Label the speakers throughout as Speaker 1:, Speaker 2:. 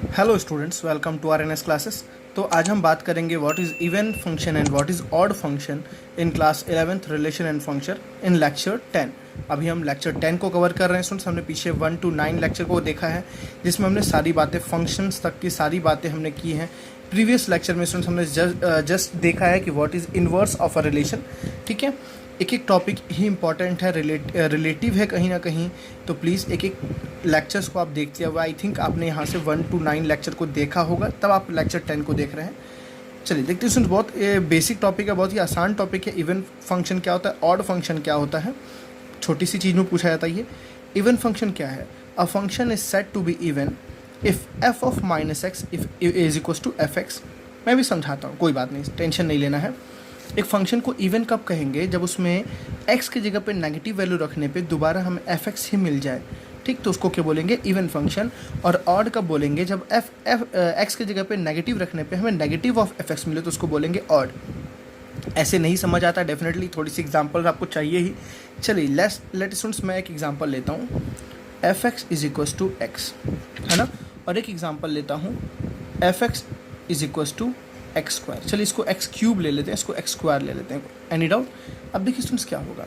Speaker 1: Hello students, welcome to R N S classes. तो आज हम बात करेंगे what is even function and what is odd function in class 11th relation and function in lecture 10। अभी हम lecture 10 को cover कर रहे हैं स्टूडेंट्स। हमने पीछे 1 to 9 लेक्चर को देखा है जिसमें हमने सारी बातें फंक्शंस तक की सारी बातें हमने की हैं। प्रीवियस लेक्चर में स्टूडेंट्स हमने जस्ट देखा है कि what is inverse of a relation. ठीक है, एक एक टॉपिक ही इंपॉर्टेंट है, रिलेटिव है कहीं ना कहीं। तो प्लीज़ एक एक लेक्चर्स को आप देखते हुए, आई थिंक आपने यहाँ से 1 to 9 लेक्चर को देखा होगा, तब आप लेक्चर 10 को देख रहे हैं। चलिए देखते हैं स्टूडेंट्स, बहुत बेसिक टॉपिक है, बहुत ही आसान टॉपिक है। इवन फंक्शन क्या होता है, ऑड फंक्शन क्या होता है, छोटी सी चीज़ में पूछा जाता है ये। इवन फंक्शन क्या है? A function is said to be even if F of minus X if is equals to F X. मैं भी समझाता हूँ, कोई बात नहीं, टेंशन नहीं लेना है। एक फंक्शन को इवन कब कहेंगे? जब उसमें x की जगह पे नेगेटिव वैल्यू रखने पे दोबारा हमें fx ही मिल जाए। ठीक, तो उसको क्या बोलेंगे? Even function. और ऑड कब बोलेंगे? जब x की जगह पे नेगेटिव रखने पे हमें नेगेटिव ऑफ fx मिले तो उसको बोलेंगे ऑड। ऐसे नहीं समझ आता, डेफिनेटली थोड़ी सी एग्जांपल आपको चाहिए ही। चलिए लेट स्टूडेंट्स, मैं एक एग्जांपल लेता हूँ, fx is equals to x, है ना। और एक एग्जांपल लेता हूँ, fx is equals to x square. चलिए इसको एक्स क्यूब ले लेते हैं, इसको एक्स स्क्वायर ले लेते हैं। Any doubt? अब देखिए स्टूडेंट्स क्या होगा,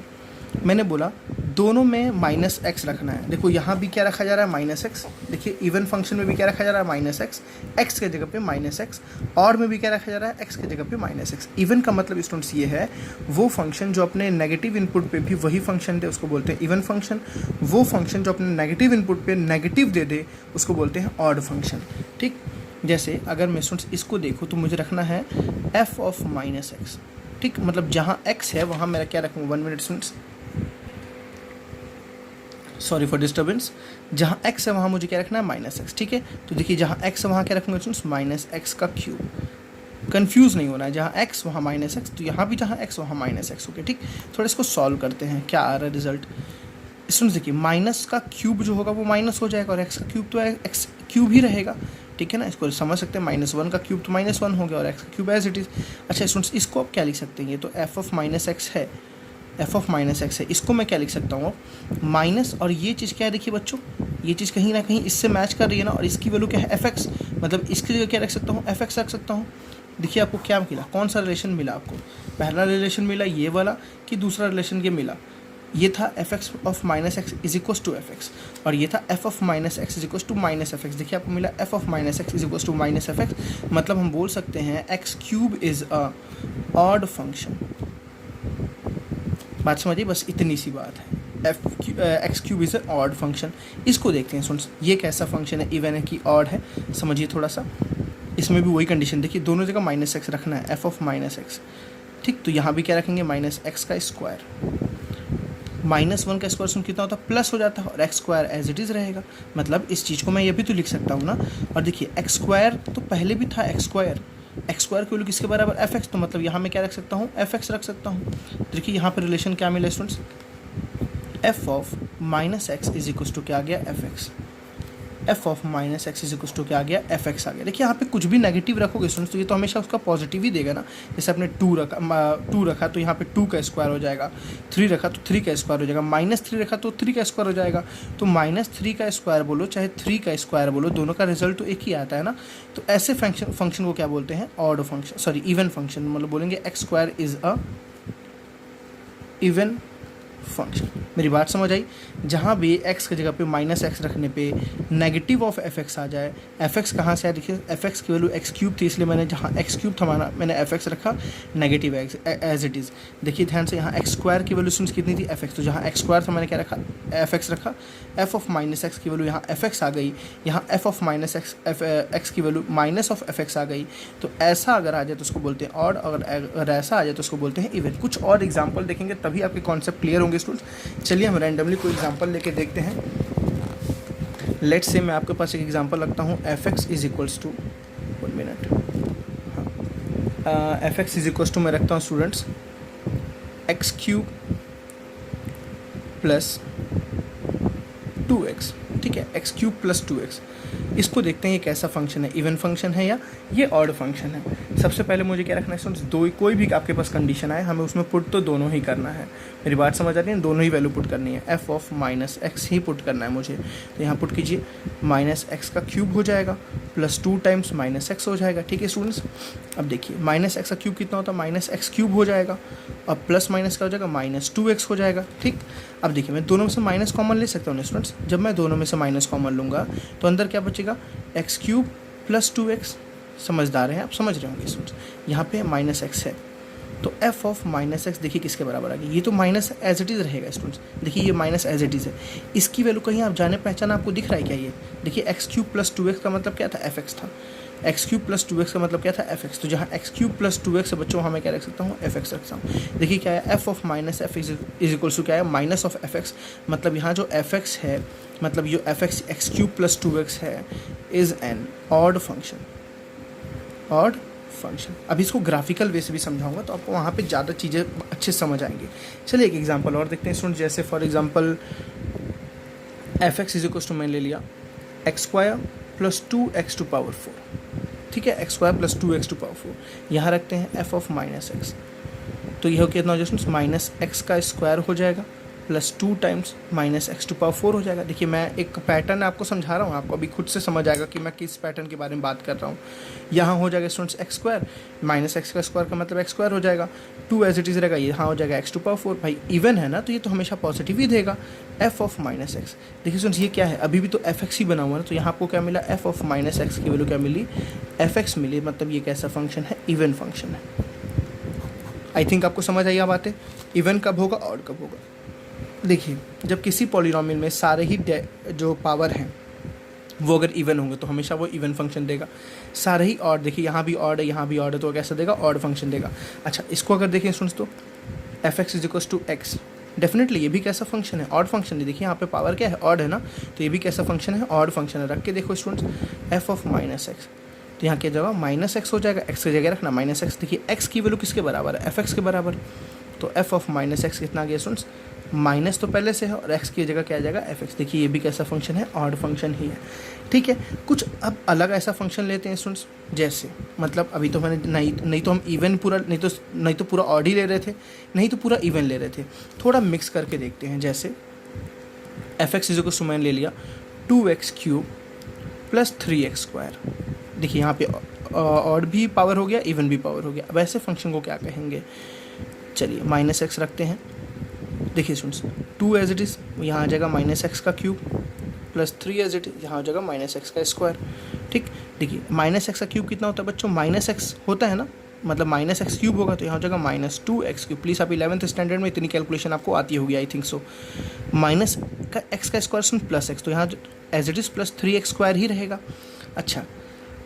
Speaker 1: मैंने बोला दोनों में माइनस एक्स रखना है। देखो यहाँ भी क्या रखा जा रहा है? Minus x. देखिए इवन फंक्शन में भी क्या रखा जा रहा है? Minus x. एक्स के जगह पे माइनस एक्स। और में भी क्या रखा जा रहा है? एक्स के जगह पे माइनस एक्स। इवन का मतलब स्टूडेंट्स ये है, वो फंक्शन जो अपने नेगेटिव इनपुट पे भी वही फंक्शन दे उसको बोलते हैं इवन फंक्शन। वो फंक्शन जो अपने नेगेटिव इनपुट पे नेगेटिव दे दे उसको बोलते हैं ऑड फंक्शन। ठीक, जैसे अगर मैं स्टूडेंट्स इसको देखूँ तो मुझे रखना है f ऑफ माइनस एक्स। ठीक, मतलब जहाँ x है वहाँ मेरा क्या रखूँ? 1 minute students, sorry for disturbance. जहाँ x है वहाँ मुझे क्या रखना है? Minus x. ठीक है, तो देखिए जहाँ x है वहाँ क्या रखूँगा स्टूडेंट्स? माइनस एक्स का क्यूब। कन्फ्यूज़ नहीं होना है, जहाँ x वहाँ माइनस एक्स, तो यहाँ भी जहाँ x वहाँ माइनस एक्स। ओके, ठीक। थोड़ा इसको सॉल्व करते हैं, क्या आ रहा है रिजल्ट। स्टूडेंट्स देखिए, माइनस का क्यूब जो होगा वो माइनस हो जाएगा और x का क्यूब तो एक्स क्यूब ही रहेगा। ठीक है ना, इसको समझ सकते हैं। -1 का क्यूब तो -1 हो गया और x का क्यूब एज इट इज़। अच्छा स्टूडेंट्स, इसको आप क्या लिख सकते हैं? ये तो f ऑफ माइनस एक्स है, f ऑफ माइनस एक्स है। इसको मैं क्या लिख सकता हूँ? माइनस, और ये चीज़ क्या है? देखिए बच्चों, ये चीज़ कहीं ना कहीं इससे मैच कर रही है ना, और इसकी वैल्यू क्या है? fx। मतलब इसकी जगह क्या रख सकता हूँ? fx रख सकता हूँ। देखिए आपको क्या मिला, कौन सा रिलेशन मिला आपको? पहला रिलेशन मिला ये वाला कि दूसरा रिलेशन ये मिला? ये था F X of minus x is equals to F X, और ये था F of minus x is equals to minus F X. देखिए आपको मिला F of minus x is equals to minus F X. मतलब हम बोल सकते हैं X cube is a odd function. बात समझिए, बस इतनी सी बात है। X cube is a odd function. इसको देखते हैं स्टूडेंट्स, ये कैसा फंक्शन है? इवन है कि ऑड है? समझिए थोड़ा सा। इसमें भी वही कंडीशन, देखिए दोनों जगह माइनस एक्स रखना है, एफ ऑफ माइनस एक्स। ठीक, तो यहाँ भी क्या रखेंगे? माइनस एक्स का स्क्वायर। -1 का स्क्वायर सुन कितना होता है? प्लस हो जाता है, और X square as it is रहेगा। मतलब इस चीज़ को मैं ये भी तो लिख सकता हूँ ना। और देखिए एक्स स्क्वायर तो पहले भी था, एक्स स्क्वायर की वैल्यू किसके बराबर? F x. तो मतलब यहाँ मैं क्या रख सकता हूँ? एफ एक्स रख सकता हूँ। देखिए यहाँ पर रिलेशन क्या मिला students? F of minus x is equals to क्या आ गया? F X. F of minus x is equals to क्या आ गया? एफ एक्स आ गया। देखिए यहाँ पे कुछ भी नेगेटिव रखोगे स्टूडेंट्स तो ये तो हमेशा उसका पॉजिटिव ही देगा ना। जैसे आपने 2 रखा तो यहाँ पे 2 का स्क्वायर हो जाएगा, 3 रखा तो 3 का स्क्वायर हो जाएगा, -3 रखा तो 3 का स्क्वायर हो जाएगा। तो -3 का स्क्वायर बोलो चाहे 3 का स्क्वायर बोलो, दोनों का रिजल्ट तो एक ही आता है ना। तो ऐसे फंक्शन को क्या बोलते हैं? Odd function, sorry even function. मतलब बोलेंगे x square is a even function. मेरी बात समझ आई? जहाँ भी x की जगह पे माइनस एक्स रखने पे नेगेटिव ऑफ एफ एक्स आ जाए। एफ एक्स कहाँ से आया? देखिए एफ एक्स की वैल्यू एक्स क्यूब थी, इसलिए मैंने जहाँ एक्स क्यूब था मैंने एफ एक्स रखा negative X as it is. देखिए ध्यान से, यहाँ एक्स स्क्वायर की वैल्यू सुन कितनी थी? F x. तो जहाँ एक्स स्क्वायर था मैंने क्या रखा? एफ एक्स रखा। एफ ऑफ माइनस एक्स की वैल्यू यहाँ एफ एक्स आ गई, यहाँ एफ ऑफ माइनस एक्स की value minus of F X आ गई। तो ऐसा अगर आ जाए तो उसको बोलते हैं ऑड, अगर ऐसा आ जाए तो उसको बोलते हैं इवन। कुछ और एग्जाम्पल देखेंगे तभी आपके कॉन्सेप्ट क्लियर होंगे स्टूडेंट्स। चलिए हम रैंडमली कोई एग्जांपल लेके देखते हैं। लेट्स से मैं आपके पास एक एग्जांपल रखता हूँ, F x is equals to 1 minute. हाँ, F x is equals to मैं रखता हूँ students x cube plus 2x। ठीक है, एक्स क्यूब प्लस 2x। इसको देखते हैं ये कैसा फंक्शन है, इवन फंक्शन है या ये ऑड फंक्शन है। सबसे पहले मुझे क्या रखना है स्टूडेंट्स, दो कोई भी आपके पास कंडीशन आए हमें उसमें पुट तो दोनों ही करना है। मेरी बात समझ आ रही है, दोनों ही वैल्यू पुट करनी है, F of minus x he put करना है मुझे। तो यहाँ पुट कीजिए, माइनस एक्स का क्यूब हो जाएगा प्लस 2 टाइम्स माइनस एक्स हो जाएगा। ठीक है स्टूडेंट्स, अब देखिए माइनस एक्स का क्यूब कितना होता है, माइनस एक्स क्यूब हो जाएगा, अब प्लस माइनस का हो जाएगा माइनस 2x हो जाएगा। ठीक, अब देखिए मैं दोनों में से माइनस कॉमन ले सकता हूँ स्टूडेंट्स। जब मैं दोनों में से माइनस कॉमन लूँगा तो अंदर क्या बचेगा, एक्स क्यूब प्लस 2x। समझदार हैं आप, समझ रहे होंगे स्टूडेंट्स। यहाँ पे माइनस एक्स है तो एफ ऑफ माइनस एक्स देखिए किसके बराबर आ गई, ये तो माइनस एज इट इज़ रहेगा स्टूडेंट्स। देखिए ये माइनस एज इट इज़ है, इसकी वैल्यू कहीं आप जाने पहचान आपको दिख रहा है क्या, ये देखिए एक्स क्यूब प्लस 2x का मतलब क्या था, एफ एक्स था। एक्स क्यूब प्लस 2x का मतलब क्या था, एफ एक्स। तो जहाँ एक्स क्यूब प्लस 2x है बच्चों, वहाँ मैं क्या रख सकता हूँ, एफ एक्स रखता हूँ। देखिए क्या है, F of minus F is equals to क्या है, माइनस ऑफ एफ एक्स। मतलब यहाँ जो एफ एक्स है, मतलब जो F x x cube plus 2x है is an odd function, odd function. अब इसको ग्राफिकल वे से भी समझाऊंगा तो आपको वहाँ पे ज़्यादा चीज़ें अच्छे से समझ आएंगी। चलिए एक एग्जांपल और देखते हैं स्टूडेंट, जैसे for example F x is equals to मैंने ले लिया X square plus 2x to power 4। ठीक है, X square plus 2x to power 4। यहाँ रखते हैं एफ ऑफ माइनस एक्स, तो यह कितना हो जाए स्टूडेंट्स, माइनस एक्स का स्क्वायर हो जाएगा plus 2 times minus X to power 4 हो जाएगा। देखिए मैं एक पैटर्न आपको समझा रहा हूँ, आपको अभी खुद से समझ आएगा कि मैं किस पैटर्न के बारे में बात कर रहा हूँ। यहाँ हो जाएगा students x square, minus X का स्क्वायर का मतलब एक्स स्क्वायर हो जाएगा, 2 एज इट इज़ रहेगा, यहाँ हो जाएगा एक्स टू पावर 4। भाई इवन है ना, तो ये तो हमेशा पॉजिटिव ही देगा। एफ ऑफ माइनस एक्स, देखिए स्टूडेंट्स ये क्या है, अभी भी तो एफ एक्स ही बना हुआ है, तो यहाँ आपको क्या मिला, एफ ऑफ माइनस एक्स की वैल्यू क्या मिली, एफ एक्स मिली। मतलब ये कैसा फंक्शन है, इवन फंक्शन है। आई थिंक आपको समझ आई बातें, इवन कब होगा, ऑड कब होगा। देखिए जब किसी पॉलिनॉमियल में सारे ही जो पावर हैं वो अगर इवन होंगे तो हमेशा वो इवन फंक्शन देगा। सारे ही ऑड, देखिए यहाँ भी ऑड है यहाँ भी ऑड है, तो कैसा देगा, ऑड फंक्शन देगा। अच्छा इसको अगर देखें स्टूडेंट्स तो F x is equals to X, definitely ये भी कैसा फंक्शन है, ऑड फंक्शन है। देखिए यहाँ पे पावर क्या है, ऑड है ना, तो ये भी कैसा फंक्शन है, ऑड फंक्शन है। रख के देखो students, F of minus x, तो यहाँ क्या जगह माइनस एक्स हो जाएगा, एक्स की जगह रखना माइनस एक्स। देखिए एक्स की वैल्यू किसके बराबर है, एफ एक्स के बराबर, तो एफ ऑफ माइनस एक्स कितना आ गया स्टूडेंट्स, माइनस तो पहले से है और एक्स की जगह क्या आ जाएगा, एफ एक्स। देखिए ये भी कैसा फंक्शन है, ऑड फंक्शन ही है। ठीक है, कुछ अब अलग ऐसा फंक्शन लेते हैं स्टूडेंट्स, जैसे मतलब अभी तो मैंने नहीं तो हम इवन पूरा नहीं तो पूरा ऑड ही ले रहे थे, नहीं तो पूरा इवन ले रहे थे, थोड़ा मिक्स करके देखते हैं। जैसे एफ एक्स इज को मैंने ले लिया 2x cube plus 3x square. देखिए यहाँ पे ऑड भी पावर हो गया, इवन भी पावर हो गया। अब ऐसे फंक्शन को क्या कहेंगे, चलिए माइनस एक्स रखते हैं। देखिए स्टूडेंट्स 2 एज इट इज़, यहाँ आ जाएगा माइनस एक्स का cube plus 3 as it is, यहाँ हो जाएगा माइनस एक्स का स्क्वायर। ठीक, देखिए माइनस एक्स का क्यूब कितना होता है बच्चों, माइनस एक्स होता है ना, मतलब माइनस एक्स क्यूब होगा तो यहाँ हो जाएगा माइनस 2x क्यूब। प्लीज़ आप 11th स्टैंडर्ड में इतनी कैलकुलेशन आपको आती होगी, आई थिंक सो। माइनस का एक्स का स्क्वायर प्लस एक्स, तो यहाँ as it is plus 3x square ही रहेगा। अच्छा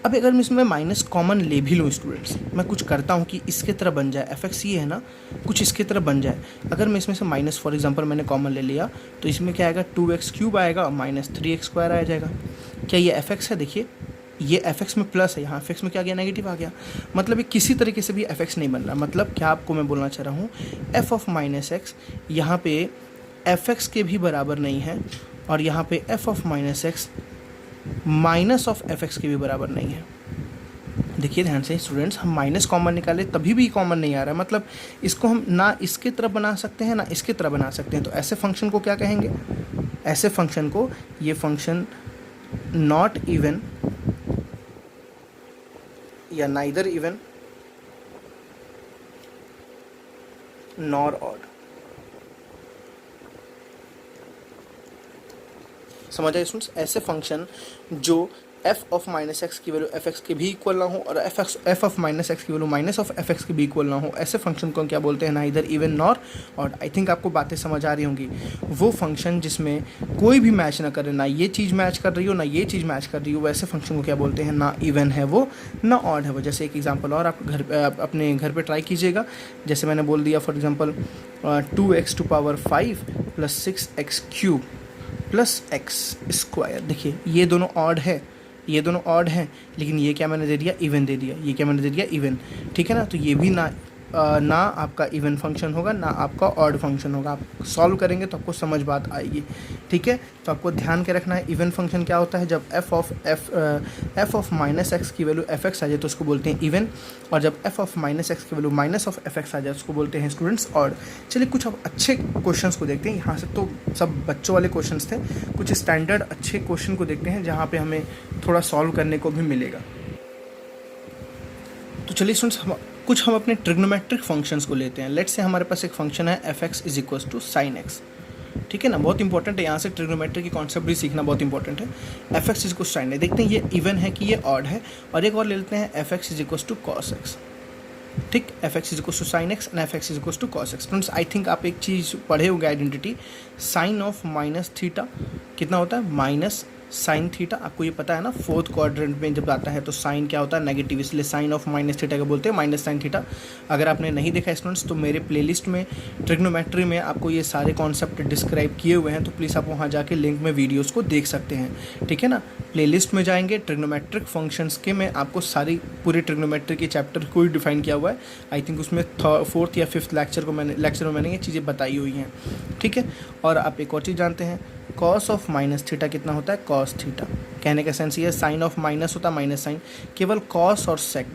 Speaker 1: अब अगर मैं इसमें माइनस कॉमन ले भी लूँ स्टूडेंट्स, मैं कुछ करता हूँ कि इसके तरह बन जाए, एफ एक्स ये है ना, कुछ इसके तरह बन जाए। अगर मैं इसमें से माइनस फॉर एग्जांपल मैंने कॉमन ले लिया तो इसमें क्या आएगा, 2x क्यूब आएगा और माइनस 3x स्क्वायर आ जाएगा। क्या ये एफ एक्स है, देखिए ये एफ एक्स में प्लस है, यहाँ एफ एक्स में क्या गया, नेगेटिव आ गया। मतलब ये किसी तरीके से भी एफ एक्स नहीं बन रहा। मतलब क्या आपको मैं बोलना चाह रहा हूँ, एफ ऑफ माइनस एक्स यहाँ पे एफ एक्स के भी बराबर नहीं है और यहाँ पे F of minus x minus of F x के भी बराबर नहीं है। देखिए ध्यान से स्टूडेंट्स, हम माइनस कॉमन निकाले तभी भी कॉमन नहीं आ रहा है। मतलब इसको हम ना इसके तरफ बना सकते हैं ना इसके तरफ बना सकते हैं। तो ऐसे फंक्शन को क्या कहेंगे, ऐसे फंक्शन को, ये फंक्शन नॉट इवन या नाइदर इवन नॉर ऑड। समझ आए स्टूडेंट्स, ऐसे फंक्शन जो एफ ऑफ माइनस एक्स की वैल्यू एफ एक्स के भी इक्वल ना हो और एफ ऑफ माइनस एक्स की value minus of F x के भी इक्वल ना हो, ऐसे फंक्शन को क्या बोलते हैं, neither even nor odd. I think आपको बातें समझ आ रही होंगी। वो फंक्शन जिसमें कोई भी मैच ना करे, ना ये चीज़ मैच कर रही हो ना ये चीज़ मैच कर रही हो, वैसे फंक्शन को क्या बोलते हैं, ना इवन है वो ना ऑड है वो। जैसे एक एग्जाम्पल और आप अपने घर पर ट्राई कीजिएगा। जैसे मैंने बोल दिया for example 2x to power 5 plus 6x cube plus X square. देखिए ये दोनों ऑड है, ये दोनों ऑड हैं, लेकिन ये क्या मैंने दे दिया, इवन दे दिया। ये क्या मैंने दे दिया, इवन। ठीक है ना, तो ये भी ना ना आपका इवन फंक्शन होगा ना आपका ऑड फंक्शन होगा। आप सॉल्व करेंगे तो आपको समझ बात आएगी, ठीक है। तो आपको ध्यान के रखना है इवन फंक्शन क्या होता है। जब एफ ऑफ माइनस एक्स की वैल्यू एफ एक्स आ जाए तो उसको बोलते हैं इवन, और जब एफ ऑफ माइनस एक्स की value minus of F X आ जाए उसको बोलते हैं स्टूडेंट्स ऑड। चलिए कुछ अब अच्छे क्वेश्चंस को देखते हैं। यहाँ से तो सब बच्चों वाले क्वेश्चंस थे, कुछ स्टैंडर्ड अच्छे क्वेश्चन को देखते हैं जहाँ पे हमें थोड़ा सॉल्व करने को भी मिलेगा। तो चलिए स्टूडेंट्स हम अपने ट्रिग्नोमेट्रिक फंक्शंस को लेते हैं। लेट्स से हमारे पास एक फंक्शन है F x is equal to sine X, ठीक है ना। बहुत इंपॉर्टेंट है, यहाँ से ट्रिग्नोमेट्री की कॉन्सेप्ट भी सीखना बहुत इंपॉर्टेंट है। F x is equal to sine है, देखते हैं ये इवन है कि ये ऑड है। और एक और ले लेते हैं F x is equal to cos X, ठीक। F x is equal to sine X and F x is equal to cos X. Students I think आप एक चीज़ पढ़े होंगे identity, sine of minus theta कितना होता है माइनस साइन थीटा। आपको ये पता है ना, फोर्थ क्वाड्रेंट में जब आता है तो साइन क्या होता है नेगेटिव, इसलिए साइन ऑफ माइनस थीटा को बोलते हैं माइनस साइन थीटा। अगर आपने नहीं देखा स्टूडेंट्स तो मेरे प्लेलिस्ट में ट्रिग्नोमेट्री में आपको ये सारे कॉन्सेप्ट डिस्क्राइब किए हुए हैं, तो प्लीज़ आप वहाँ जाके लिंक में वीडियोज़ को देख सकते हैं, ठीक है ना। प्लेलिस्ट में जाएंगे ट्रिग्नोमेट्रिक फंक्शंस के, मैं आपको सारी पूरी ट्रिग्नोमेट्री के चैप्टर को ही डिफाइन किया हुआ है। आई थिंक उसमें फोर्थ या फिफ्थ लेक्चर में मैंने ये चीज़ें बताई हुई हैं, ठीक है। और आप एक और चीज़ जानते हैं, कॉस ऑफ माइनस थीटा कितना होता है कॉस थीटा। कहने का सेंस ये है, साइन ऑफ माइनस होता है माइनस साइन, केवल कॉस और सेक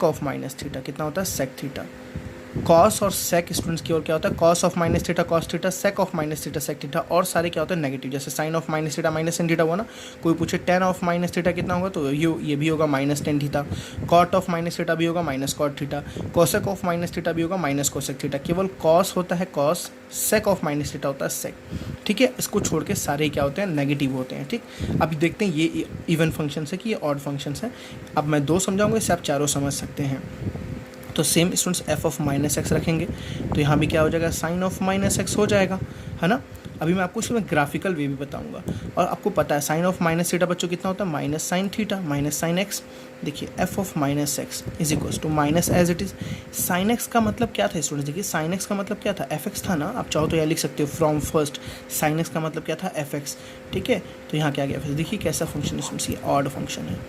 Speaker 1: ऑफ माइनस थीटा कितना होता है सेक थीटा। कॉस और सेक स्टूडेंट्स की ओर क्या होता है cos of minus theta cos theta, sec of minus theta sec theta, और सारे क्या होते हैं नेगेटिव। जैसे sine of minus theta minus ten theta हुआ ना, कोई पूछे टेन ऑफ माइनस थीटा कितना होगा तो ये भी होगा minus ten theta. Cot of minus theta भी होगा minus cot theta. Cosec of minus theta भी होगा माइनस कोसेक थीटा। केवल कॉस होता है cos, sec of minus theta होता है सेक, ठीक है। इसको छोड़ के सारे क्या होते हैं नेगेटिव होते हैं, ठीक। अभी देखते हैं ये इवन फंक्शन है कि ये ऑड फंक्शन है। अब मैं दो समझाऊंगा, इससे आप चारों समझ सकते हैं। तो same students F of minus x रखेंगे तो यहाँ भी क्या हो जाएगा साइन ऑफ माइनस एक्स हो जाएगा, है ना। अभी मैं आपको इसमें ग्राफिकल वे भी बताऊंगा। और आपको पता है साइन ऑफ माइनस थीटा बच्चों कितना होता है minus sine theta minus sine X. देखिए F of minus x is equal to minus as it is. Sine X का मतलब क्या था स्टूडेंट्स, देखिए साइन एक्स का मतलब क्या था एफ एक्स था ना। आप चाहो तो यह लिख सकते हो फ्रॉम फर्स्ट, साइन एक्स का मतलब क्या था एफ एक्स, ठीक है। तो यहाँ क्या गया फिर देखिए कैसा फंक्शन स्टूडेंट्स, ये ऑड फंक्शन है।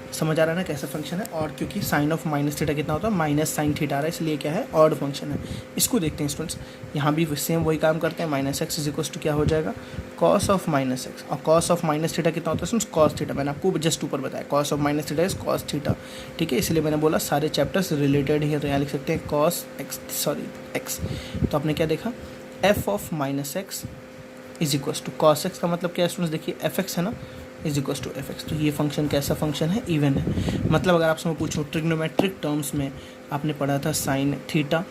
Speaker 1: समझ आ रहा है ना कैसा फंक्शन है। और क्योंकि साइन ऑफ माइनस थीटा कितना होता है माइनस साइन थीटा आ रहा है, इसलिए क्या है ऑड फंक्शन है। इसको देखते हैं स्टूडेंट्स, यहाँ भी सेम वही काम करते हैं। Minus x is equal to क्या हो जाएगा कॉस ऑफ माइनस एक्स, और कॉस ऑफ माइनस थीटा कितना होता है स्टूडेंट्स कॉस थीटा। मैंने आपको जस्ट ऊपर बताया cos of minus theta is cos theta, ठीक है। इसलिए मैंने बोला सारे चैप्टर्स रिलेटेड ही है, तो यहाँ लिख सकते हैं कॉस एक्स। तो आपने क्या देखा F of minus x is equal to cos x का मतलब क्या है स्टूडेंट्स, देखिए एफ एक्स है ना is equal to F x. तो ये फंक्शन कैसा फंक्शन है इवन है। मतलब अगर आपसे मैं पूछूँ ट्रिग्नोमेट्रिक टर्म्स में आपने पढ़ा था sine theta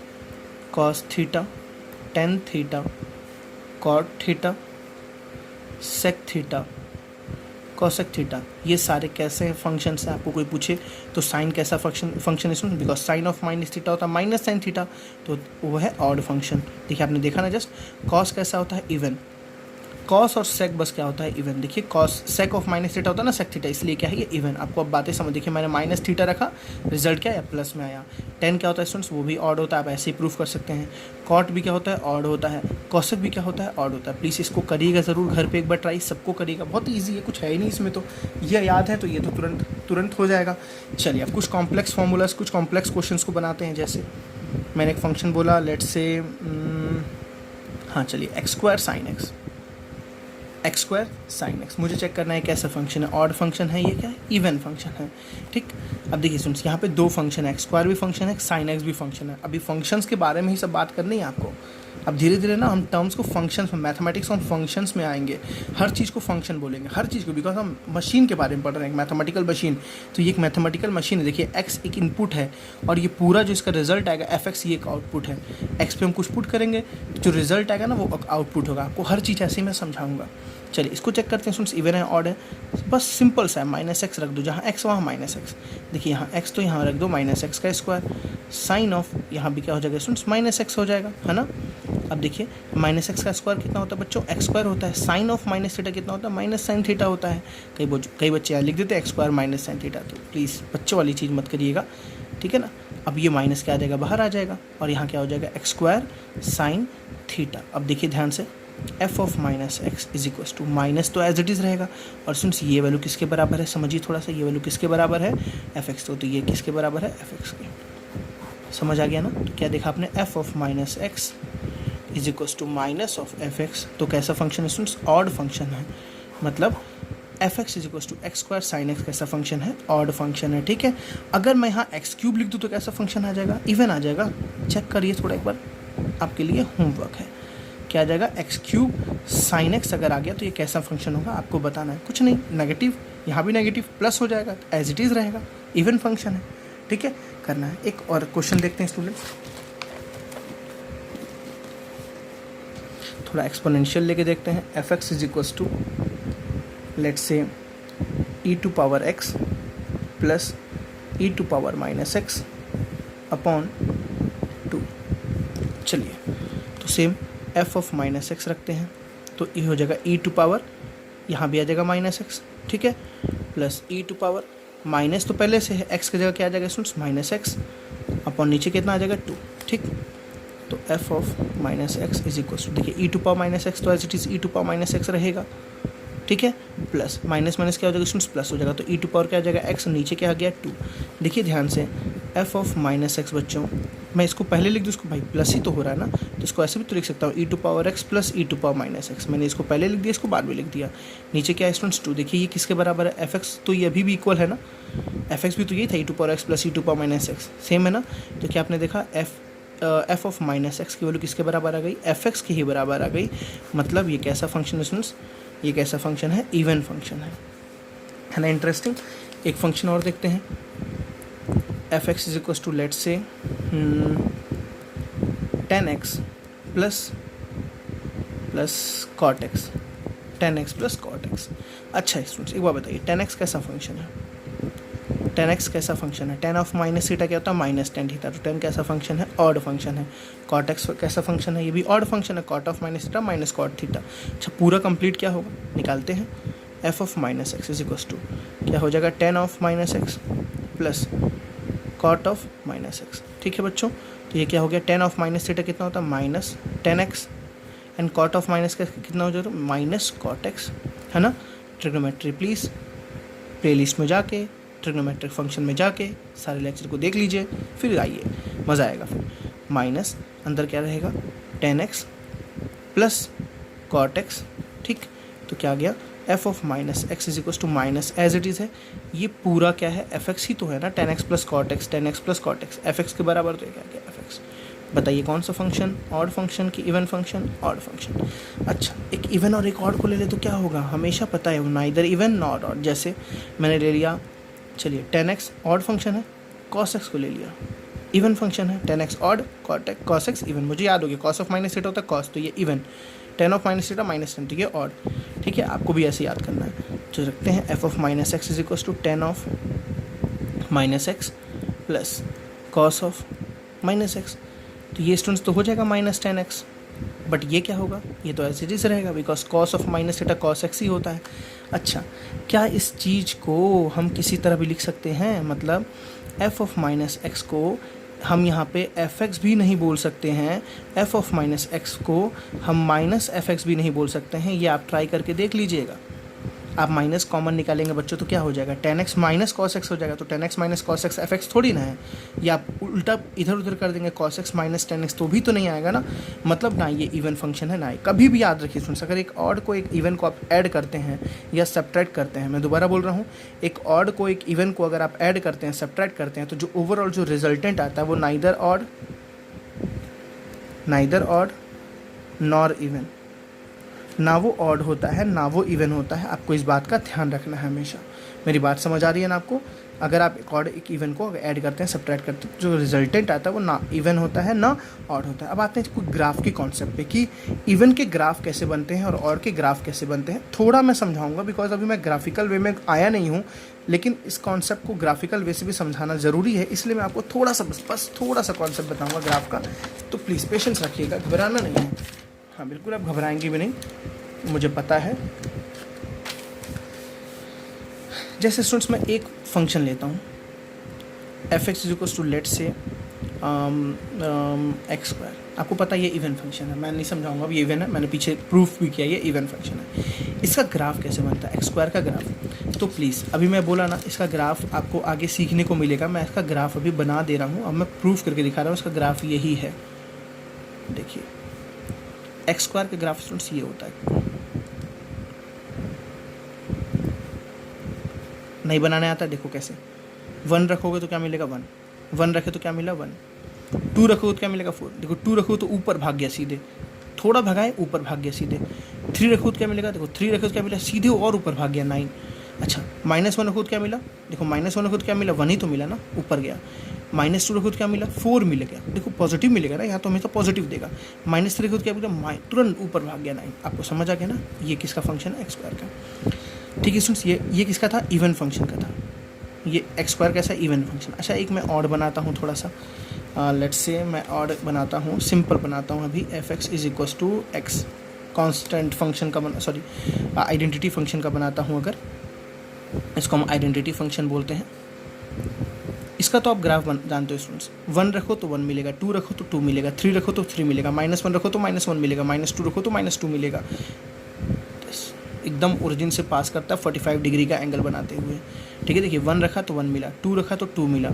Speaker 1: cos theta tan theta cot theta sec theta cosec theta, ये सारे कैसे फंक्शंस हैं। आपको कोई पूछे तो साइन कैसा फंक्शन है because sign of minus theta होता है माइनस साइन थीटा, तो वो है ऑड फंक्शन। देखिए आपने देखा ना जस्ट कॉस कैसा होता है इवन, कॉस और सेक बस क्या होता है इवन। देखिए cos sec of minus theta होता है ना सेक थीटा, इसलिए क्या है ये इवन। आपको अब बातें समझ, देखिए मैंने माइनस थीटा रखा, रिजल्ट क्या है प्लस में आया। टेन क्या होता है स्टूडेंट्स, वो भी ऑड होता है, आप ऐसे ही प्रूफ कर सकते हैं। कॉट भी क्या होता है ऑड होता है, कोसेक भी क्या होता है ऑड होता है। प्लीज़ इसको करिएगा ज़रूर घर पे एक बार ट्राई, सबको करिएगा, बहुत ईजी है, कुछ है ही नहीं इसमें। तो ये याद है तो ये तो तुरंत हो जाएगा। चलिए अब कुछ कॉम्प्लेक्स फॉर्मूलाज कुछ कॉम्प्लेक्स क्वेश्चंस को बनाते हैं। जैसे मैंने एक फंक्शन बोला लेट्स से हाँ चलिए एक्स स्क्वायर साइन एक्स, मुझे चेक करना है कैसा फंक्शन है, ऑड फंक्शन है ये क्या है इवन फंक्शन है, ठीक। अब देखिए स्टूडेंट्स यहाँ पे दो फंक्शन है, एक्स स्क्वायर भी फंक्शन है साइन एक्स भी फंक्शन है। अभी फंक्शंस के बारे में ही सब बात करनी है आपको। अब धीरे धीरे ना हम टर्म्स को फंक्शंस में, मैथमेटिक्स हम फंक्शंस में आएंगे, हर चीज़ को फंक्शन बोलेंगे, हर चीज़ को, बिकॉज हम मशीन के बारे में पढ़ रहे हैं, मैथमेटिकल मशीन। तो ये एक मैथमेटिकल मशीन है। देखिए एक्स एक इनपुट है और ये पूरा जो इसका रिजल्ट आएगा एफ एक्स, ये एक आउटपुट है। एक्स पे हम कुछ पुट करेंगे, जो रिजल्ट आएगा ना वो आउटपुट होगा। आपको हर चीज़ ऐसे ही मैं समझाऊंगा। चलिए इसको चेक करते हैं स्टूडेंट्स, इवन है ऑड है, बस सिंपल सा है। माइनस एक्स रख दो, जहाँ एक्स वहाँ माइनस एक्स। देखिए यहाँ एक्स तो यहाँ रख दो माइनस एक्स का स्क्वायर, साइन ऑफ यहाँ भी क्या हो जाएगा स्टूडेंट्स माइनस एक्स हो जाएगा, है ना। अब देखिए माइनस एक्स का स्क्वायर कितना होता है बच्चों एक्स स्क्वायर होता है। साइन ऑफ माइनस थीटा कितना होता है माइनस साइन थीटा होता है। कई बच्चे यहाँ लिख देते हैं x square minus sine theta, तो प्लीज़ बच्चों वाली चीज़ मत करिएगा, ठीक है ना। अब ये माइनस क्या आ जाएगा बाहर आ जाएगा और यहाँ क्या हो जाएगा एक्स स्क्वायर साइन थीटा। अब देखिए ध्यान से f of minus x is equal to minus तो एज इट इज़ रहेगा, और सुनिए ये वैल्यू किसके बराबर है, समझिए थोड़ा सा, ये वैल्यू किसके बराबर है एफ एक्स, तो ये किसके बराबर है एफ एक्स के। समझ आ गया ना? तो क्या देखा आपने, f of minus x is equal to minus of F x. तो कैसा फंक्शन है स्टूडेंट्स, ऑड फंक्शन है। मतलब f x is equal to x square sine x कैसा फंक्शन है, ऑड फंक्शन है। ठीक है, अगर मैं यहाँ एक्स क्यूब लिख दूँ तो कैसा फंक्शन आ जाएगा, इवन आ जाएगा। चेक करिए थोड़ा एक बार, आपके लिए होमवर्क है। क्या आ जाएगा, एक्स क्यूब साइन एक्स अगर आ गया तो ये कैसा फंक्शन होगा आपको बताना है। कुछ नहीं, नेगेटिव, यहाँ भी नेगेटिव प्लस हो जाएगा, एज इट इज़ रहेगा, इवन फंक्शन है। ठीक है, करना है। एक और क्वेश्चन देखते हैं स्टूडेंट्स, थोड़ा एक्सपोनेंशियल लेके देखते हैं। F x is equal to let's say e to power x plus E to power minus x upon 2। चलिए, तो same f of minus x रखते हैं, तो ये हो जाएगा ई टू पावर, यहाँ भी आ जाएगा माइनस एक्स। ठीक है, plus E to power minus तो पहले से है, एक्स की जगह क्या आ जाएगा स्टूडेंट्स, माइनस एक्स अपॉन नीचे कितना आ जाएगा 2। ठीक, तो f of minus x is equal to, देखिए e to power minus x तो as it is e to power minus x रहेगा। ठीक है, प्लस माइनस माइनस क्या हो जाएगा स्टूडेंट्स, प्लस हो जाएगा, तो ई टू पावर क्या आ जाएगा एक्स, नीचे क्या आ गया 2। देखिए ध्यान से, एफ ऑफ माइनस एक्स बच्चों, मैं इसको पहले लिख दूँ, इसको भाई प्लस ही तो हो रहा है ना, तो इसको ऐसे भी तो लिख सकता हूँ, E to power x plus E to power minus X. मैंने इसको पहले लिख दिया, इसको बाद में लिख दिया। नीचे क्या है स्टूडेंट्स 2। देखिए ये किसके बराबर है, एफ एक्स, तो ये अभी भी इक्वल है ना, एफ एक्स भी तो ये था, E to power x plus E to power minus X, same है ना। तो क्या आपने देखा, एफ ऑफ माइनस एक्स की वैल्यू किसके बराबर आ गई, एफ एक्स की ही बराबर आ गई। मतलब ये कैसा फंक्शन है स्टूडेंट्स, ये कैसा फंक्शन है, इवन फंक्शन है ना। इंटरेस्टिंग। एक फंक्शन और देखते हैं, F x is equal to let's say 10x plus cot x, 10x plus cot x. अच्छा स्टूडेंट्स एक बार बताइए, 10x कैसा फंक्शन है, 10x कैसा फंक्शन है, 10 ऑफ माइनस थीटा क्या होता है, माइनस 10 थीटा, तो 10 कैसा फंक्शन है, ऑड फंक्शन है। कॉट एक्स कैसा फंक्शन है, ये भी ऑड फंक्शन है, cot of minus theta minus cot theta. अच्छा पूरा कंप्लीट क्या होगा, निकालते हैं। F of minus x is equal to क्या हो जाएगा, 10 of minus x plus cot of minus x. ठीक है बच्चों, तो ये क्या हो गया, 10 ऑफ माइनस थीटा कितना होता है, minus 10x, and cot of minus का कितना हो जाएगा, माइनस कॉट एक्स, है ना। ट्रिग्नोमेट्री प्लीज़ प्लेलिस्ट में जाके, ट्रिग्नोमेट्रिक फंक्शन में जाके सारे लेक्चर को देख लीजिए, फिर आइए मज़ा आएगा। फिर माइनस अंदर क्या रहेगा, 10x प्लस कॉट एक्स। ठीक, तो क्या आ गया, f of minus x is equal to minus as it is है, ये पूरा क्या है, एफ एक्स ही तो है ना, 10x plus cot x, 10x plus cot x, f x के बराबर, तो क्या गया एफ एक्स। बताइए कौन सा फंक्शन, ऑड फंक्शन की इवन फंक्शन, ऑड फंक्शन। अच्छा एक इवन और एक ऑड को ले ले तो क्या होगा, हमेशा पता है नाइदर इवन नॉट ऑड। जैसे मैंने ले लिया, चलिए 10x ऑड फंक्शन है, cos x को ले लिया, इवन फंक्शन है, 10x odd cos x even. मुझे याद हो गया cos ऑफ माइनस थीटा होता है cos, तो ये even, 10 of minus theta minus 10, तो ये ऑड। ठीक है, आपको भी ऐसे याद करना है। तो रखते हैं f of minus x is equal to 10 of minus x plus cos of minus x. तो ये स्टूडेंट्स तो हो जाएगा माइनस 10x, बट ये क्या होगा, ये तो ऐसे ही रहेगा, because cos of minus theta cos X ही होता है। अच्छा क्या इस चीज़ को हम किसी तरह भी लिख सकते हैं, मतलब एफ ऑफ माइनस एक्स को हम यहाँ पे एफ एक्स भी नहीं बोल सकते हैं, एफ ऑफ माइनस एक्स को हम माइनस एफ एक्स भी नहीं बोल सकते हैं। ये आप ट्राई करके देख लीजिएगा। आप माइनस कॉमन निकालेंगे बच्चों तो क्या हो जाएगा, 10x माइनस कॉस एक्स हो जाएगा। तो 10x minus cos x f x थोड़ी ना है, या आप उल्टा इधर उधर कर देंगे, कॉस एक्स माइनस 10x तो भी तो नहीं आएगा ना। मतलब ना ये इवन फंक्शन है ना। कभी भी याद रखिए स्टूडेंट्स, अगर एक ऑड को एक इवन को आप ऐड करते हैं या सब्ट्रैक्ट करते हैं, मैं दोबारा बोल रहा हूँ, एक ऑड को एक इवन को अगर आप ऐड करते हैं, सब्ट्रैक्ट करते हैं, तो जो ओवरऑल जो रिजल्टेंट आता है वो नाइदर ऑड नॉर इवन, ना वो ऑड होता है ना वो इवन होता है। आपको इस बात का ध्यान रखना है हमेशा। मेरी बात समझ आ रही है ना आपको। अगर आप एक ऑड एक इवन को ऐड करते हैं, सब्ट्रैक्ट करते हैं, जो रिजल्टेंट आता है वो ना इवन होता है ना ऑड होता है। अब आते हैं कोई ग्राफ की कॉन्सेप्ट पे कि इवन के ग्राफ कैसे बनते हैं और ऑड के ग्राफ कैसे बनते हैं। थोड़ा मैं समझाऊंगा, बिकॉज अभी मैं ग्राफिकल वे में आया नहीं हूँ, लेकिन इस कॉन्सेप्ट को ग्राफिकल वे से भी समझाना ज़रूरी है, इसलिए मैं आपको थोड़ा सा बस थोड़ा सा कॉन्सेप्ट बताऊँगा ग्राफ का। तो प्लीज़ पेशेंस रखिएगा, घबराना नहीं है। हाँ बिल्कुल, आप घबराएंगे भी नहीं, मुझे पता है। जैसे स्टूडेंट्स मैं एक फंक्शन लेता हूँ, F x is equal to let say x square, आपको पता है ये इवन फंक्शन है, मैं नहीं समझाऊंगा, अब ये इवन है, मैंने पीछे प्रूफ भी किया ये इवन फंक्शन है। इसका ग्राफ कैसे बनता है एक्स स्क्वायर का ग्राफ, तो प्लीज़ अभी मैं बोला ना इसका ग्राफ आपको आगे सीखने को मिलेगा, मैं इसका ग्राफ अभी बना दे रहा हूँ, अब मैं प्रूफ करके दिखा रहा हूँ। इसका ग्राफ यही है, देखिए एक्स स्क्वायर का ग्राफ स्टूडेंट्स ये होता है। नहीं बनाने आता, देखो कैसे, 1 रखोगे तो क्या मिलेगा 1, 1 रखे तो क्या मिला 1, 2 रखोगे तो क्या मिलेगा 4, देखो 2 रखोगे तो ऊपर भाग गया सीधे, थोड़ा भगाए ऊपर भाग गया सीधे। 3 रखोगे तो क्या मिलेगा, देखो 3 रखोगे तो क्या मिला सीधे और ऊपर भाग गया 9। अच्छा -1 रखोगे तो क्या मिला, देखो -1 रखोगे तो क्या मिला 1 ही तो मिला ना, ऊपर गया। -2 रखोगे तो क्या मिला 4 मिलेगा, देखो पॉजिटिव मिलेगा ना, यहाँ तो हमेशा पॉजिटिव देगा। -3 रखोगे तो क्या मिला तुरंत ऊपर भाग गया 9। आपको समझ आ गया ना, ये किसका फंक्शन है एक्स स्क्वायर का। ठीक है स्टूडेंट्स, ये किसका था, इवन फंक्शन का था, ये एक्स स्क्वायर कैसा इवन फंक्शन। अच्छा एक मैं ऑड बनाता हूँ थोड़ा सा, लेट्स से मैं ऑड बनाता हूँ, सिंपल बनाता हूँ अभी, f x is equal to x constant function का सॉरी आइडेंटिटी फंक्शन का बनाता हूँ। अगर इसको हम आइडेंटिटी फंक्शन बोलते हैं, इसका तो आप ग्राफ जानते हो स्टूडेंट्स, 1 रखो तो 1 मिलेगा, 2 रखो तो 2 मिलेगा, 3 रखो तो 3 मिलेगा, -1 रखो तो -1 मिलेगा, -2 रखो तो -2 मिलेगा। एकदम ओरिजिन से पास करता है 45 डिग्री का एंगल बनाते हुए। ठीक है, देखिए 1 रखा तो 1 मिला, 2 रखा तो 2 मिला,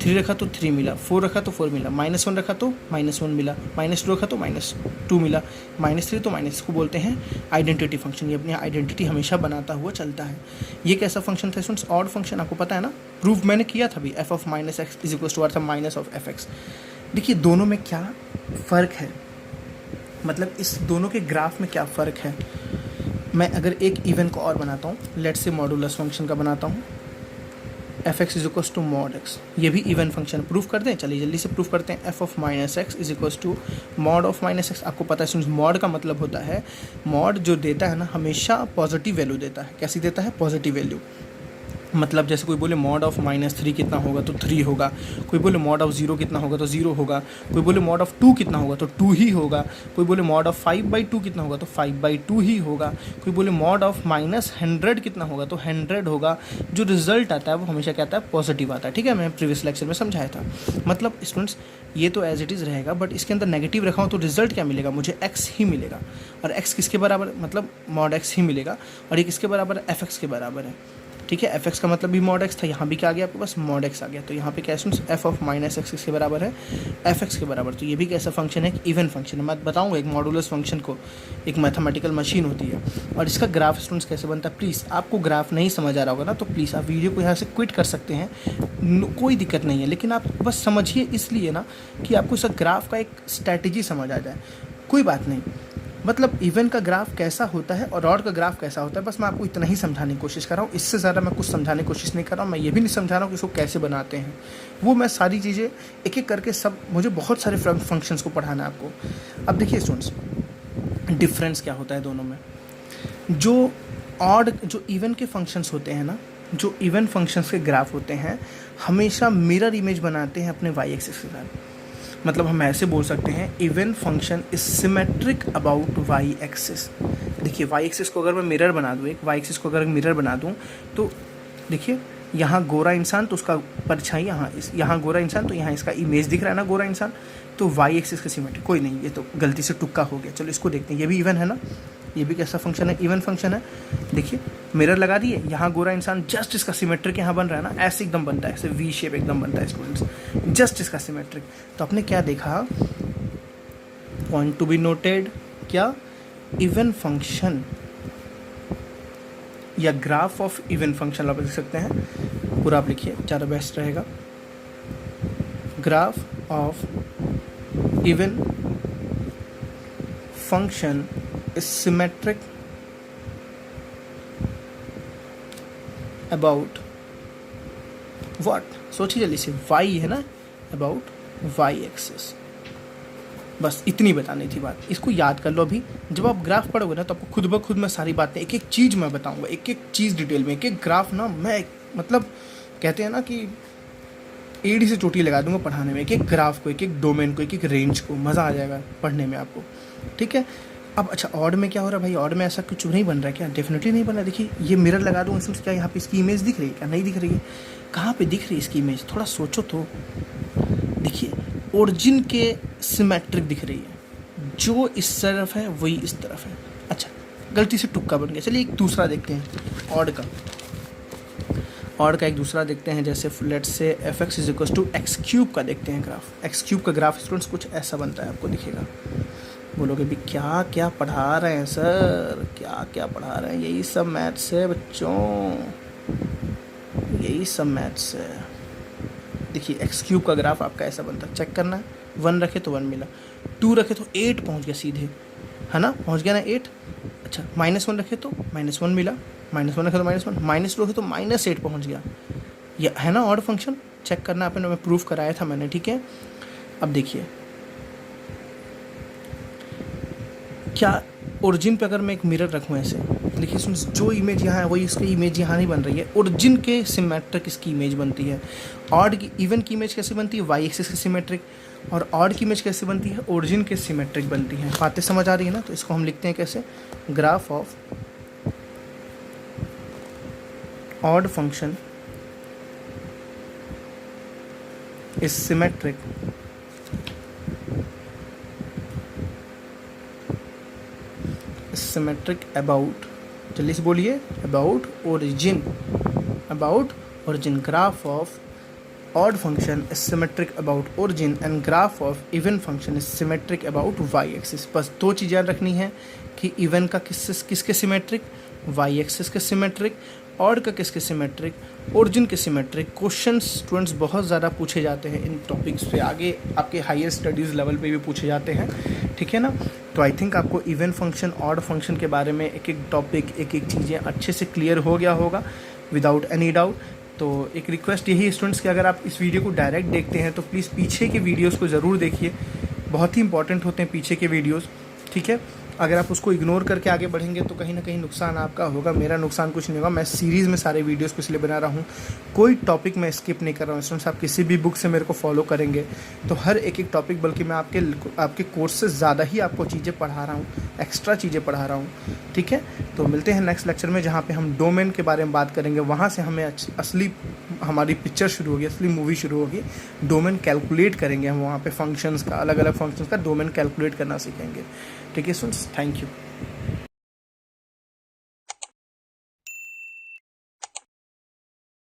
Speaker 1: 3 रखा तो 3 मिला, 4 रखा तो 4 मिला, -1 रखा तो -1 मिला, -2 रखा तो -2 मिला, -3 तो माइनस, को बोलते हैं आइडेंटिटी फंक्शन। ये अपनी आइडेंटिटी हमेशा बनाता हुआ चलता है। ये कैसा फंक्शन था स्टूडेंट्स, ऑड फंक्शन, आपको पता है ना, प्रूफ मैंने किया था भी, f of -x is equal to अर्थ माइनस ऑफ fx। देखिए दोनों में क्या फ़र्क है, मतलब इस दोनों के ग्राफ में क्या फ़र्क है। मैं अगर एक इवन को और बनाता हूँ, लेट्स से मॉडुलस फंक्शन का बनाता हूँ, F x is equal to mod x, ये भी इवन फंक्शन, प्रूफ कर दें, चलिए जल्दी से प्रूफ करते हैं। F of -x is equal to mod of -x। आपको पता है मॉड का मतलब होता है, मॉड जो देता है ना हमेशा पॉजिटिव वैल्यू देता है। कैसी देता है, पॉजिटिव वैल्यू। मतलब जैसे कोई बोले मॉड ऑफ -3 कितना होगा तो 3 होगा, कोई बोले मॉड ऑफ 0 कितना होगा तो 0 होगा, कोई बोले मॉड ऑफ 2 कितना होगा तो 2 ही होगा, कोई बोले मॉड ऑफ 5/2 कितना होगा तो 5/2 ही होगा, कोई बोले मॉड ऑफ -100 कितना होगा तो 100 होगा। जो रिजल्ट आता है वो हमेशा क्या आता है, पॉजिटिव आता है। ठीक है, मैं प्रीवियस लेक्चर में समझाया था। मतलब स्टूडेंट्स ये तो एज इट इज़ रहेगा, बट इसके अंदर नेगेटिव रखा हूँ तो रिजल्ट क्या मिलेगा, मुझे x ही मिलेगा। और x किसके बराबर, मतलब मॉड x ही मिलेगा। और ये किसके बराबर है, एफ एक्स के बराबर है। ठीक है, एफ एक्स का मतलब भी मॉड एक्स था, यहाँ भी क्या आ गया आपके पास, मॉड एक्स आ गया। तो यहाँ पे क्या है, एफ ऑफ -x किसके बराबर है, एफ एक्स के बराबर। तो ये भी कैसा फंक्शन है, इवन फंक्शन है। मैं बताऊँगा एक मॉडुलस फंक्शन को एक मैथमेटिकल मशीन होती है, और इसका ग्राफ स्टूडेंट्स कैसे बनता है। प्लीज़ आपको ग्राफ नहीं समझ आ रहा होगा ना, तो प्लीज़ आप वीडियो को यहाँ से क्विट कर सकते हैं, कोई दिक्कत नहीं है, लेकिन आप बस समझिए इसलिए ना कि आपको इसका ग्राफ का एक स्ट्रैटेजी समझ आ जाए। कोई बात नहीं, मतलब इवन का ग्राफ कैसा होता है और ऑड का ग्राफ कैसा होता है, बस मैं आपको इतना ही समझाने की कोशिश कर रहा हूँ। इससे ज़्यादा मैं कुछ समझाने की कोशिश नहीं कर रहा हूँ। मैं ये भी नहीं समझा रहा हूँ कि इसको कैसे बनाते हैं, वो मैं सारी चीज़ें एक एक करके सब, मुझे बहुत सारे फंक्शंस को पढ़ाना है आपको। अब देखिए स्टूडेंट्स, डिफरेंस क्या होता है दोनों में। जो ऑड, जो इवन के फंक्शंस होते हैं ना, जो इवन फंक्शंस के ग्राफ होते हैं हमेशा मिरर इमेज बनाते हैं अपने वाई एक्सिस के साथ। मतलब हम ऐसे बोल सकते हैं, even function is symmetric about y axis. देखिए वाई एक्सिस को अगर मैं मिरर बना दूँ, एक वाई एक्सिस को अगर मिरर बना दूँ, तो देखिए यहाँ गोरा इंसान तो उसका परछाई यहाँ गोरा इंसान, तो यहाँ इसका इमेज दिख रहा है ना गोरा इंसान, तो वाई एक्सिस का सिमेट्रिक। कोई नहीं, ये तो गलती से तुक्का हो गया। चलो इसको देखते हैं, ये भी इवन है ना, ये भी कैसा फंक्शन है, इवन फंक्शन है। देखिए मिरर लगा दिए, यहाँ गोरा इंसान, जस्ट इसका सिमेट्रिक यहाँ बन रहा है ना, ऐसे एकदम बनता है, ऐसे वी शेप एकदम बनता है स्टूडेंट्स, जस्ट इसका सिमेट्रिक। तो आपने क्या देखा, पॉइंट टू बी नोटेड, क्या इवन फंक्शन या ग्राफ ऑफ इवन फंक्शन आप लिख सकते हैं, पूरा आप लिखिए, ज़्यादा बेस्ट रहेगा। Graph of even function is symmetric about what, सोचिए जल्दी से, वाई है ना, अबाउट वाई एक्सिस। बस इतनी बतानी थी बात, इसको याद कर लो। अभी जब आप ग्राफ पढ़ोगे ना तो आपको खुद ब खुद मैं सारी बातें, एक एक चीज़ मैं बताऊंगा, एक एक चीज़ डिटेल में, एक एक ग्राफ ना मैं, मतलब कहते हैं ना कि एड़ी से चोटी लगा दूंगा पढ़ाने में, एक एक ग्राफ को, एक एक डोमेन को, एक एक रेंज को, मज़ा आ जाएगा पढ़ने में आपको। ठीक है, अब अच्छा ऑड में क्या हो रहा है भाई, ऑड में ऐसा कुछ नहीं बन रहा है क्या, डेफिनेटली नहीं बन रहा है। देखिए ये मिरर लगा दूँ इसमें, क्या यहाँ पे इसकी इमेज दिख रही है, क्या नहीं दिख रही है, कहाँ पे दिख रही है इसकी इमेज, थोड़ा सोचो तो। देखिए ओरिजिन के सिमेट्रिक दिख रही है, जो इस तरफ है वही इस तरफ है। अच्छा, गलती से तुक्का बन गया। चलिए एक दूसरा देखते हैं, ऑड का। ऑड का एक दूसरा देखते हैं, जैसे let say f x is equal to x cube का देखते हैं ग्राफ। एक्स क्यूब का ग्राफ स्टूडेंट्स कुछ ऐसा बनता है, आपको दिखेगा। बोलोगे भी क्या क्या पढ़ा रहे हैं सर, क्या क्या पढ़ा रहे हैं, यही सब मैथ्स है बच्चों, यही सब मैथ्स है। देखिए एक्स क्यूब का ग्राफ आपका ऐसा बनता है, चेक करना है। 1 रखे तो 1 मिला, 2 रखे तो 8 पहुंच गया सीधे, है ना, पहुंच गया ना 8। अच्छा, -1 रखे तो -1 मिला, -1 रखे तो -1, -2 रखे तो -8 पहुंच गया। यह है ना ऑड फंक्शन, चेक करना अपन, मैं प्रूफ कराया था मैंने, ठीक है। अब देखिए क्या ओरिजिन पे अगर मैं एक मिरर रखूँ ऐसे, देखिए सुन, जो इमेज यहाँ है वही इसकी इमेज यहाँ नहीं बन रही है, ओरिजिन के सिमेट्रिक इसकी इमेज बनती है। ऑड की, इवन की इमेज कैसे बनती है, वाई एक्सिस के सिमेट्रिक, और ऑड की इमेज कैसे बनती है, ओरिजिन के सिमेट्रिक बनती है। बातें समझ आ रही है ना। तो इसको हम लिखते हैं कैसे, graph of odd function is symmetric symmetric about, जल्दी से बोलिए, about origin, about origin. Graph of odd function is symmetric about origin and graph of even function is symmetric about y axis. बस 2 चीज़ें याद रखनी है कि इवन का किसके सिमेट्रिक, वाई एक्सिस के सिमेट्रिक, ऑड का किसके सिमेट्रिक, ओरिजिन के सिमेट्रिक। क्वेश्चंस स्टूडेंट्स बहुत ज़्यादा पूछे जाते हैं इन टॉपिक्स पे, आगे आपके हायर स्टडीज़ लेवल पे भी पूछे जाते हैं, ठीक है ना। तो आई थिंक आपको इवन फंक्शन, ऑड फंक्शन के बारे में एक एक टॉपिक, एक एक चीज़ें अच्छे से क्लियर हो गया होगा विदाउट एनी डाउट। तो एक रिक्वेस्ट यही है स्टूडेंट्स कि अगर आप इस वीडियो को डायरेक्ट देखते हैं तो प्लीज़ पीछे के वीडियोज़ को ज़रूर देखिए, बहुत ही इंपॉर्टेंट होते हैं पीछे के वीडियोज़, ठीक है। अगर आप उसको इग्नोर करके आगे बढ़ेंगे तो कहीं ना कहीं नुकसान आपका होगा, मेरा नुकसान कुछ नहीं होगा। मैं सीरीज़ में सारे वीडियोस को इसलिए बना रहा हूँ, कोई टॉपिक मैं स्किप नहीं कर रहा हूँ। स्टूडेंट्स आप किसी भी बुक से मेरे को फॉलो करेंगे तो हर एक टॉपिक, बल्कि मैं आपके कोर्स से ज़्यादा ही आपको चीज़ें पढ़ा रहा हूँ, एक्स्ट्रा चीज़ें पढ़ा रहा हूँ, ठीक है। तो मिलते हैं नेक्स्ट लेक्चर में, जहाँ पर हम डोमेन के बारे में बात करेंगे। वहाँ से हमें असली हमारी पिक्चर शुरू होगी, असली मूवी शुरू होगी। डोमेन कैलकुलेट करेंगे हम, वहाँ पे फंक्शंस का, अलग अलग फंक्शंस का डोमेन कैलकुलेट करना सीखेंगे, ठीक है स्टूडेंट्स। Thank you.